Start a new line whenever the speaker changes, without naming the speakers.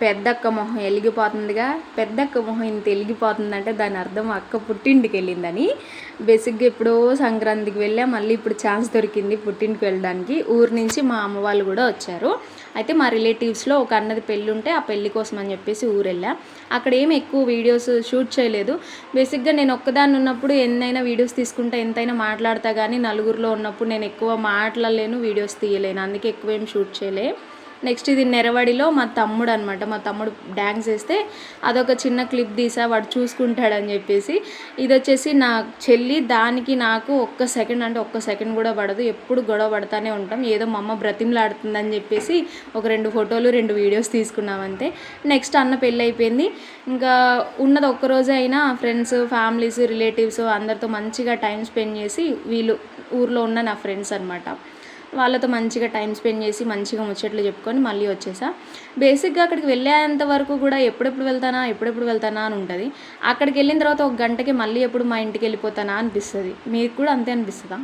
పెద్దక్క మొహం వెలిగిపోతుందిగా. పెద్దక్క మొహం ఇంత వెలిగిపోతుందంటే దాని అర్థం అక్క పుట్టింటికి వెళ్ళిందని. బేసిక్గా ఎప్పుడో సంక్రాంతికి వెళ్ళా, మళ్ళీ ఇప్పుడు ఛాన్స్ దొరికింది పుట్టింటికి వెళ్ళడానికి. ఊరు నుంచి మా అమ్మ వాళ్ళు కూడా వచ్చారు. అయితే మా రిలేటివ్స్లో ఒక అన్నది పెళ్ళి ఉంటే ఆ పెళ్ళి కోసం అని చెప్పేసి ఊరు వెళ్ళా. అక్కడ ఏమి ఎక్కువ వీడియోస్ షూట్ చేయలేదు. బేసిక్గా నేను ఒక్కదాన్ని ఉన్నప్పుడు ఎన్నైనా వీడియోస్ తీసుకుంటా, ఎంతైనా మాట్లాడతా, కానీ నలుగురిలో ఉన్నప్పుడు నేను ఎక్కువ మాట్లాడలేను, వీడియోస్ తీయలేను. అందుకే ఎక్కువ ఏం షూట్ చేయలే. నెక్స్ట్ ఇది నెరవడిలో మా తమ్ముడు అనమాట. మా తమ్ముడు డ్యాన్స్ వేస్తే అదొక చిన్న క్లిప్ తీసా, వాడు చూసుకుంటాడని చెప్పేసి. ఇది వచ్చేసి నా చెల్లి, దానికి నాకు ఒక్క సెకండ్ కూడా పడదు. ఎప్పుడు గొడవ పడతానే ఉంటాం. ఏదో మా అమ్మ బ్రతిమలాడుతుందని చెప్పేసి ఒక 2 ఫోటోలు 2 వీడియోస్ తీసుకున్నామంతే. నెక్స్ట్ అన్న పెళ్ళి అయిపోయింది. ఇంకా ఉన్నది ఒక్కరోజే అయినా ఫ్రెండ్స్, ఫ్యామిలీస్, రిలేటివ్స్ అందరితో మంచిగా టైం స్పెండ్ చేసి, వీళ్ళు ఊర్లో ఉన్న నా ఫ్రెండ్స్ అనమాట, వాళ్ళతో మంచిగా టైం స్పెండ్ చేసి మంచిగా ముచ్చట్లు చెప్పుకొని మళ్ళీ వచ్చేసా. బేసిక్గా అక్కడికి వెళ్ళేంత వరకు కూడా ఎప్పుడెప్పుడు వెళ్తానా అని ఉంటుంది. అక్కడికి వెళ్ళిన తర్వాత 1 గంటకి మళ్ళీ ఎప్పుడు మా ఇంటికి వెళ్ళిపోతానా అనిపిస్తుంది. మీకు కూడా అంతే అనిపిస్తుందా?